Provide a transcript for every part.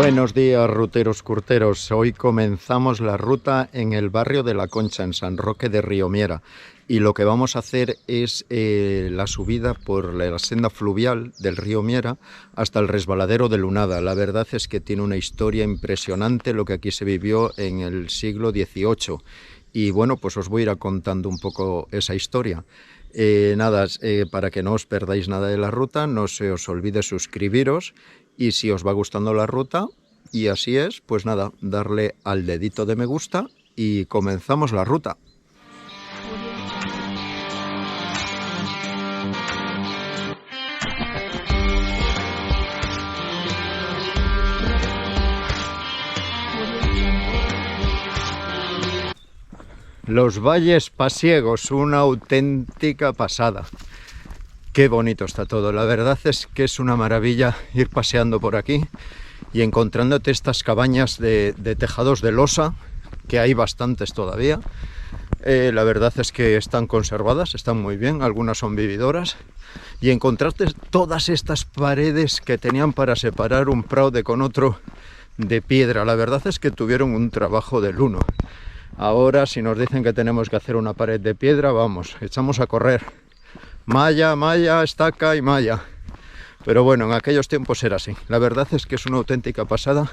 Buenos días, ruteros curteros. Hoy comenzamos la ruta en el barrio de La Concha, en San Roque de Riomiera. Y lo que vamos a hacer es la subida por la senda fluvial del río Miera hasta el resbaladero de Lunada. La verdad es que tiene una historia impresionante lo que aquí se vivió en el siglo XVIII. Y bueno, pues os voy a ir contando un poco esa historia. Para que no os perdáis nada de la ruta, no se os olvide suscribiros. Y si os va gustando la ruta, y así es, pues nada, darle al dedito de me gusta y comenzamos la ruta. Los valles pasiegos, una auténtica pasada. Qué bonito está todo, la verdad es que es una maravilla ir paseando por aquí y encontrándote estas cabañas de tejados de losa, que hay bastantes todavía. La verdad es que están conservadas, están muy bien, algunas son vividoras, y encontrarte todas estas paredes que tenían para separar un prado con otro de piedra. La verdad es que tuvieron un trabajo del uno. Ahora, si nos dicen que tenemos que hacer una pared de piedra, vamos, echamos a correr. Malla, malla, estaca y malla. Pero bueno, en aquellos tiempos era así. La verdad es que es una auténtica pasada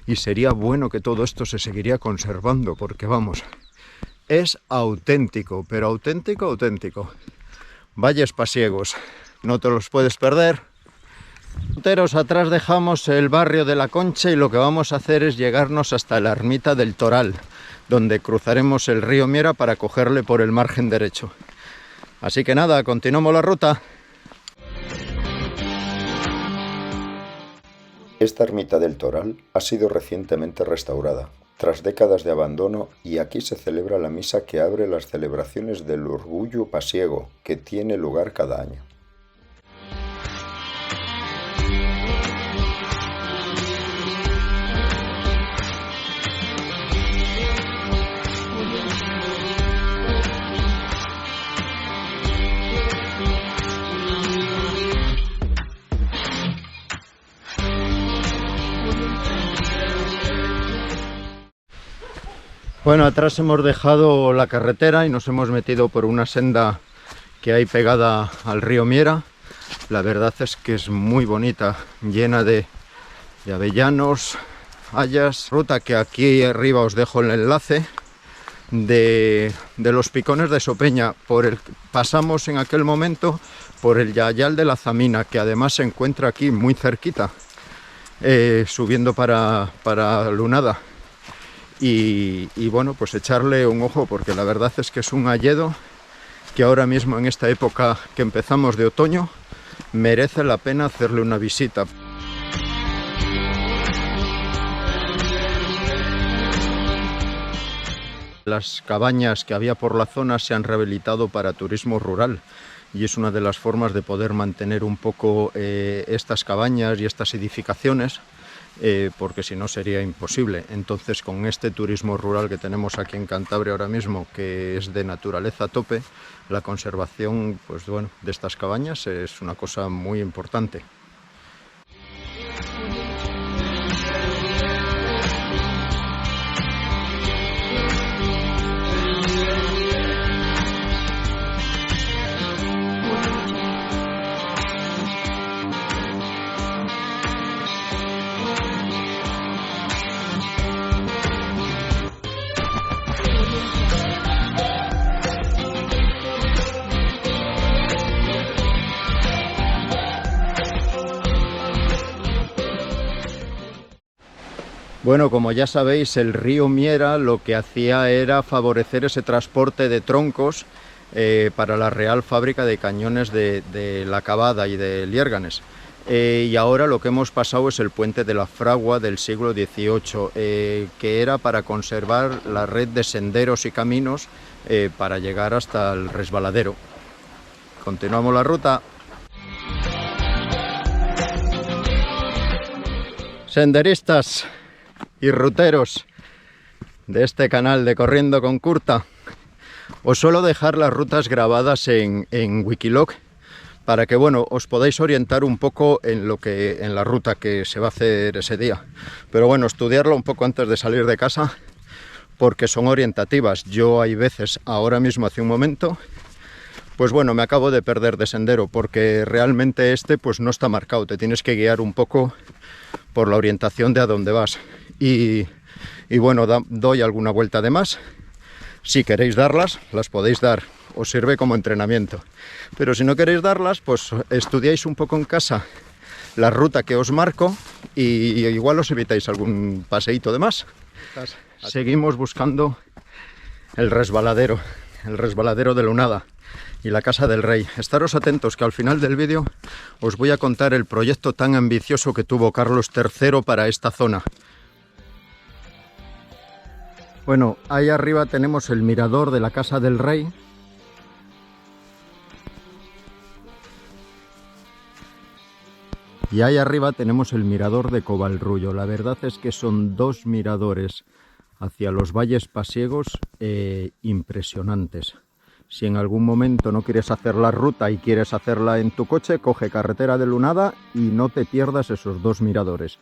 y sería bueno que todo esto se seguiría conservando, porque vamos, es auténtico, pero auténtico, auténtico. Valles pasiegos, no te los puedes perder. Ruteros, atrás dejamos el barrio de La Concha y lo que vamos a hacer es llegarnos hasta la ermita del Toral, donde cruzaremos el río Miera para cogerle por el margen derecho. Así que nada, continuamos la ruta. Esta ermita del Toral ha sido recientemente restaurada, tras décadas de abandono, y aquí se celebra la misa que abre las celebraciones del Orgullo Pasiego, que tiene lugar cada año. Bueno, atrás hemos dejado la carretera y nos hemos metido por una senda que hay pegada al río Miera. La verdad es que es muy bonita, llena de avellanos, hayas. Ruta que aquí arriba os dejo el enlace de los picones de Sopeña. Pasamos en aquel momento por el Yayal de la Zamina, que además se encuentra aquí muy cerquita, subiendo para Lunada. Y bueno, pues echarle un ojo, porque la verdad es que es un hayedo que ahora mismo, en esta época que empezamos de otoño, merece la pena hacerle una visita. Las cabañas que había por la zona se han rehabilitado para turismo rural y es una de las formas de poder mantener un poco estas cabañas y estas edificaciones, porque si no sería imposible. Entonces, con este turismo rural que tenemos aquí en Cantabria ahora mismo, que es de naturaleza a tope, la conservación, pues bueno, de estas cabañas es una cosa muy importante. Bueno, como ya sabéis, el río Miera lo que hacía era favorecer ese transporte de troncos para la Real Fábrica de Cañones de La Cavada y de Liérganes. Y ahora lo que hemos pasado es el puente de la Fragua del siglo XVIII, que era para conservar la red de senderos y caminos para llegar hasta el resbaladero. Continuamos la ruta. Senderistas y ruteros de este canal de Corriendo con Curta, os suelo dejar las rutas grabadas en Wikiloc, para que, bueno, os podáis orientar un poco en la ruta que se va a hacer ese día. Pero bueno, estudiarlo un poco antes de salir de casa, porque son orientativas. Yo hay veces, ahora mismo hace un momento, pues bueno, me acabo de perder de sendero, porque realmente pues no está marcado, te tienes que guiar un poco por la orientación de a dónde vas. Y bueno, doy alguna vuelta de más. Si queréis darlas, las podéis dar, os sirve como entrenamiento. Pero si no queréis darlas, pues estudiáis un poco en casa la ruta que os marco y igual os evitáis algún paseíto de más. Seguimos buscando el resbaladero de Lunada y la Casa del Rey. Estaros atentos, que al final del vídeo os voy a contar el proyecto tan ambicioso que tuvo Carlos III para esta zona. Bueno, ahí arriba tenemos el mirador de la Casa del Rey. Y ahí arriba tenemos el mirador de Covarrulló. La verdad es que son dos miradores hacia los valles pasiegos impresionantes. Si en algún momento no quieres hacer la ruta y quieres hacerla en tu coche, coge carretera de Lunada y no te pierdas esos dos miradores.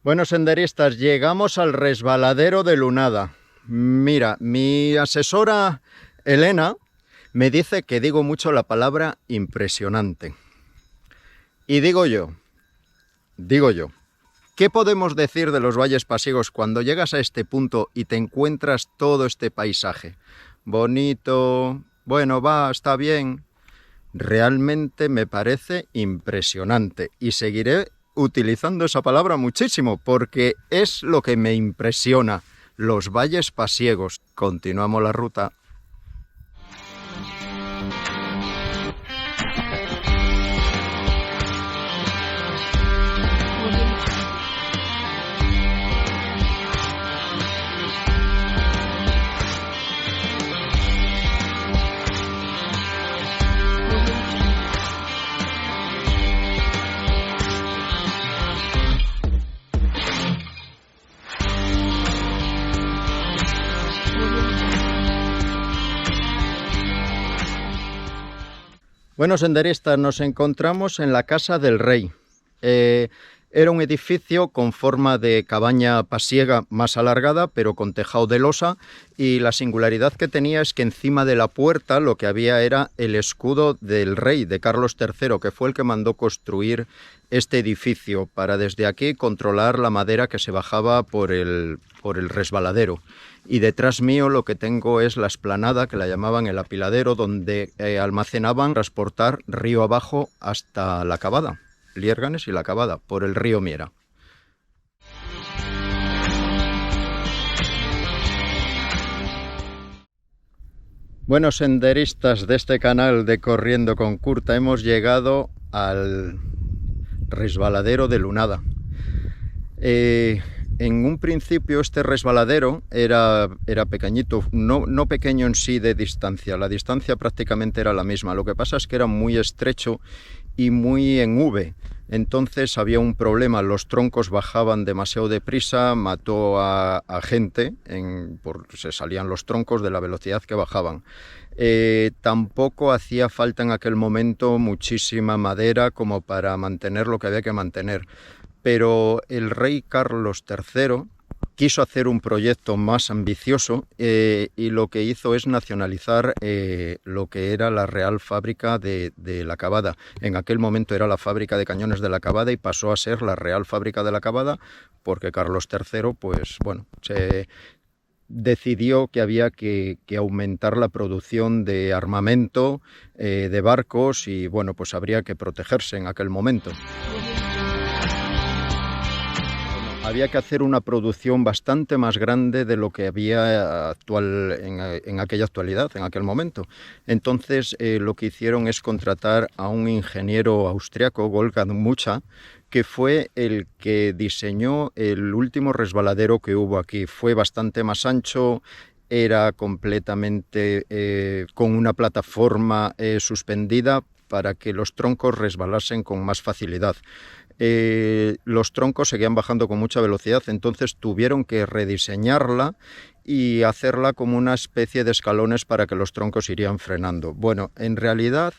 Bueno, senderistas, llegamos al resbaladero de Lunada. Mira, mi asesora Elena me dice que digo mucho la palabra impresionante. Y digo yo, ¿qué podemos decir de los valles pasiegos cuando llegas a este punto y te encuentras todo este paisaje? Bonito, bueno, está bien. Realmente me parece impresionante y seguiré utilizando esa palabra muchísimo porque es lo que me impresiona, los valles pasiegos. Continuamos la ruta. Bueno, senderistas, nos encontramos en la Casa del Rey. Era un edificio con forma de cabaña pasiega más alargada, pero con tejado de losa, y la singularidad que tenía es que encima de la puerta lo que había era el escudo del rey, de Carlos III, que fue el que mandó construir este edificio para desde aquí controlar la madera que se bajaba por el resbaladero. Y detrás mío lo que tengo es la explanada, que la llamaban el apiladero, donde almacenaban, transportar río abajo hasta la Cavada, Liérganes y la Cavada, por el río Miera. Bueno, senderistas de este canal de Corriendo con Curta, hemos llegado al resbaladero de Lunada. En un principio este resbaladero era pequeñito, no pequeño en sí de distancia, la distancia prácticamente era la misma, lo que pasa es que era muy estrecho y muy en V, entonces había un problema, los troncos bajaban demasiado deprisa, mató a gente, se salían los troncos de la velocidad que bajaban. Tampoco hacía falta en aquel momento muchísima madera como para mantener lo que había que mantener. Pero el rey Carlos III quiso hacer un proyecto más ambicioso y lo que hizo es nacionalizar lo que era la Real Fábrica de la Cavada. En aquel momento era la Fábrica de Cañones de la Cavada y pasó a ser la Real Fábrica de la Cavada porque Carlos III, pues bueno, se decidió que había que aumentar la producción de armamento, de barcos y bueno, pues habría que protegerse en aquel momento. Había que hacer una producción bastante más grande de lo que había en aquella actualidad, en aquel momento. Entonces lo que hicieron es contratar a un ingeniero austriaco, Wolfgang Mucha, que fue el que diseñó el último resbaladero que hubo aquí. Fue bastante más ancho, era completamente con una plataforma suspendida para que los troncos resbalasen con más facilidad. Los troncos seguían bajando con mucha velocidad, entonces tuvieron que rediseñarla y hacerla como una especie de escalones para que los troncos irían frenando. Bueno, en realidad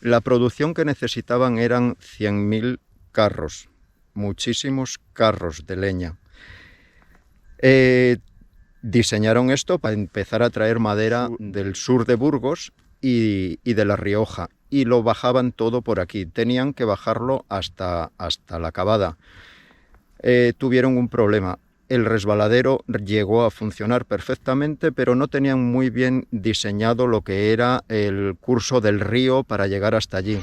La producción que necesitaban eran 100.000 carros, muchísimos carros de leña. Diseñaron esto para empezar a traer madera del sur de Burgos y de La Rioja, y lo bajaban todo por aquí. Tenían que bajarlo hasta la Cavada. Tuvieron un problema. El resbaladero llegó a funcionar perfectamente, pero no tenían muy bien diseñado lo que era el curso del río para llegar hasta allí.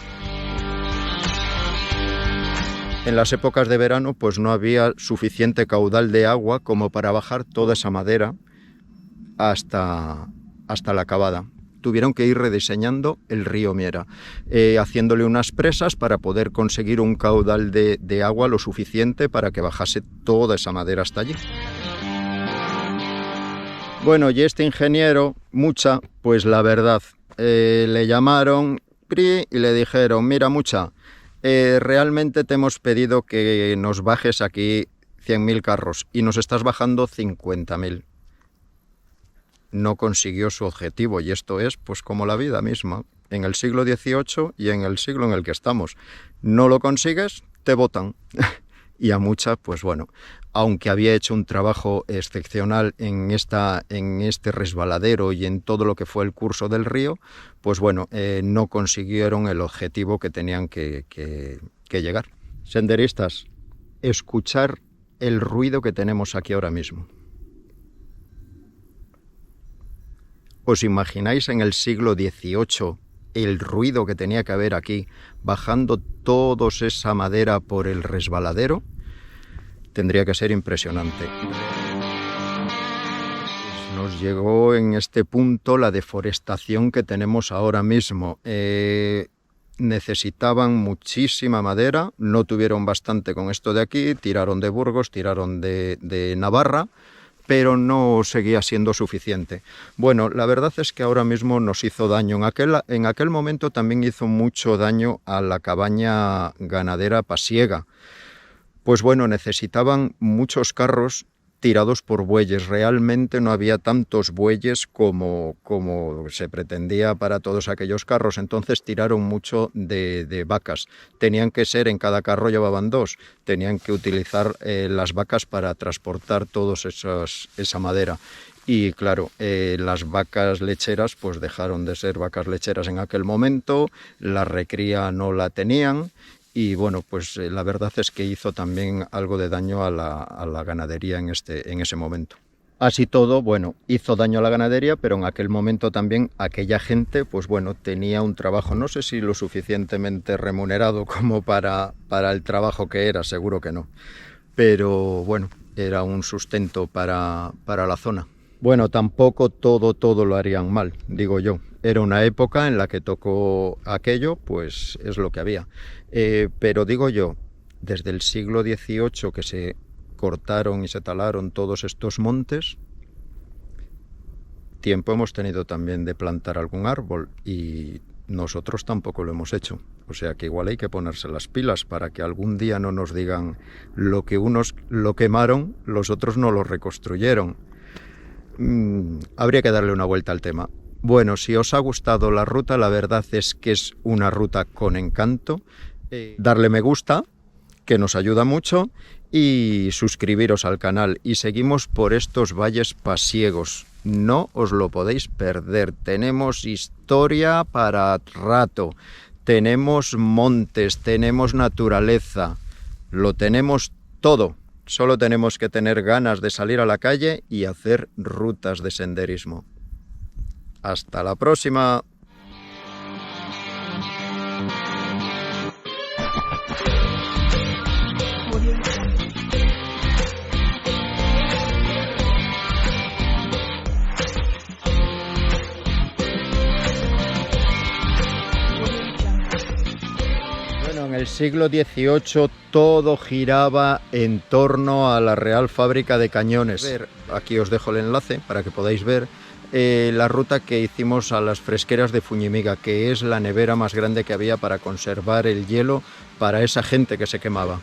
En las épocas de verano pues no había suficiente caudal de agua como para bajar toda esa madera hasta la Cavada. Tuvieron que ir rediseñando el río Miera, haciéndole unas presas para poder conseguir un caudal de agua lo suficiente para que bajase toda esa madera hasta allí. Bueno, y este ingeniero, Mucha, pues la verdad, le llamaron y le dijeron: mira, Mucha, realmente te hemos pedido que nos bajes aquí 100.000 carros y nos estás bajando 50.000. No consiguió su objetivo, y esto es pues como la vida misma, en el siglo XVIII y en el siglo en el que estamos. No lo consigues, te botan. Y a Mucha, pues bueno, aunque había hecho un trabajo excepcional en este resbaladero y en todo lo que fue el curso del río, pues bueno, no consiguieron el objetivo que tenían que llegar. Senderistas, escuchar el ruido que tenemos aquí ahora mismo. ¿Os imagináis en el siglo XVIII el ruido que tenía que haber aquí, bajando toda esa madera por el resbaladero? Tendría que ser impresionante. Nos llegó en este punto la deforestación que tenemos ahora mismo. Necesitaban muchísima madera, no tuvieron bastante con esto de aquí, tiraron de Burgos, tiraron de Navarra, pero no seguía siendo suficiente. Bueno, la verdad es que ahora mismo nos hizo daño. En aquel momento también hizo mucho daño a la cabaña ganadera pasiega. Pues bueno, necesitaban muchos carros tirados por bueyes. Realmente no había tantos bueyes como se pretendía para todos aquellos carros, entonces tiraron mucho de vacas. Tenían que ser, en cada carro llevaban 2, tenían que utilizar las vacas para transportar toda esa madera. Y claro, las vacas lecheras pues dejaron de ser vacas lecheras en aquel momento, la recría no la tenían. Y bueno, pues la verdad es que hizo también algo de daño a la ganadería en ese momento. Así todo, bueno, hizo daño a la ganadería, pero en aquel momento también aquella gente, pues bueno, tenía un trabajo, no sé si lo suficientemente remunerado como para el trabajo que era, seguro que no. Pero bueno, era un sustento para la zona. Bueno, tampoco todo lo harían mal, digo yo. Era una época en la que tocó aquello, pues es lo que había. Pero digo yo, desde el siglo XVIII que se cortaron y se talaron todos estos montes, tiempo hemos tenido también de plantar algún árbol y nosotros tampoco lo hemos hecho. O sea que igual hay que ponerse las pilas para que algún día no nos digan lo que unos lo quemaron, los otros no lo reconstruyeron. Habría que darle una vuelta al tema. Bueno, si os ha gustado la ruta, la verdad es que es una ruta con encanto. Darle me gusta, que nos ayuda mucho, y suscribiros al canal. Y seguimos por estos valles pasiegos. No os lo podéis perder. Tenemos historia para rato. Tenemos montes, tenemos naturaleza. Lo tenemos todo. Solo tenemos que tener ganas de salir a la calle y hacer rutas de senderismo. Hasta la próxima. Bueno, en el siglo XVIII todo giraba en torno a la Real Fábrica de Cañones. Aquí os dejo el enlace para que podáis ver la ruta que hicimos a las fresqueras de Fuñimiga, que es la nevera más grande que había para conservar el hielo para esa gente que se quemaba.